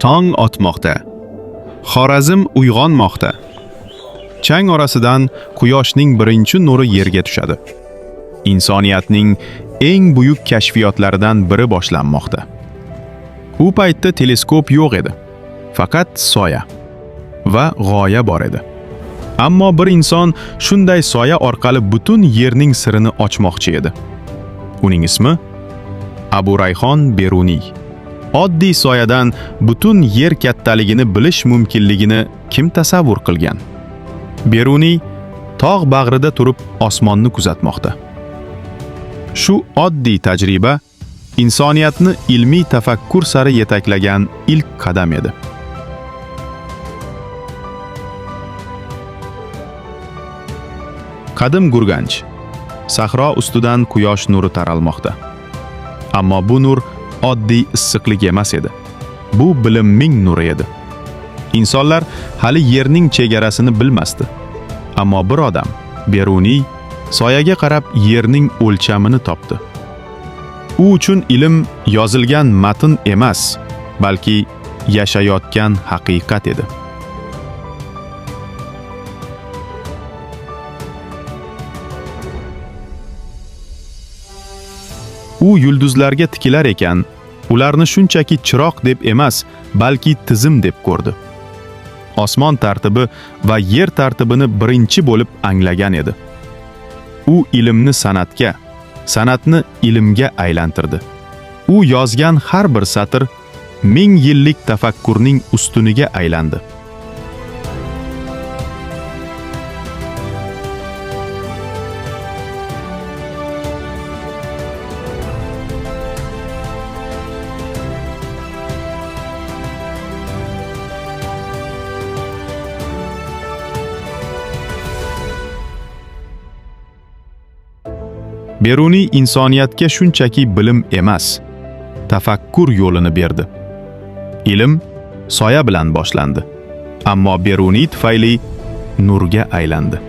Tong otmoqda. Xorazm uyg'onmoqda. Chang orasidan quyoshning birinchi nuri yerga tushadi. Insoniyatning eng buyuk kashfiyotlaridan biri boshlanmoqda. U paytda teleskop yo'q edi. Faqat soya va g'oya bor edi. Ammo bir inson shunday soya orqali butun yerning sirini ochmoqchi edi. Uning ismi Abu Rayhon Beruniy. Oddiy soyadan butun yer kattaligini bilish mumkinligini kim tasavvur qilgan? Beruniy tog' bag'rida turib osmonni kuzatmoqda. Shu oddiy tajriba insoniyatni ilmiy tafakkur sari yetaklagan ilk qadam edi. Qadim Gurganch. Sahro ustidan quyosh nuri taralmoqda. Ammo bu nur oddiy issiqlik emas edi. Bu bilimning nuri edi. Insonlar hali yerning chegarasini bilmasdi. Ammo bir odam, Beruniy, soyaga qarab yerning o'lchamini topdi. U uchun ilm yozilgan matn emas, balki yashayotgan haqiqat edi. U yulduzlarga tikilar ekan, ularni shunchaki chiroq deb emas, balki tizim deb ko'rdi. Osmon tartibi va yer tartibini birinchi bo'lib anglagan edi. U ilmni san'atga, san'atni ilmga aylantirdi. U yozgan har bir satr ming yillik tafakkurning ustuniga aylandi. Beruniy insoniyatga shunchaki bilim emas, tafakkur yo'lini berdi. Ilm soya bilan boshlandi, ammo Beruniy tufayli nurga aylandi.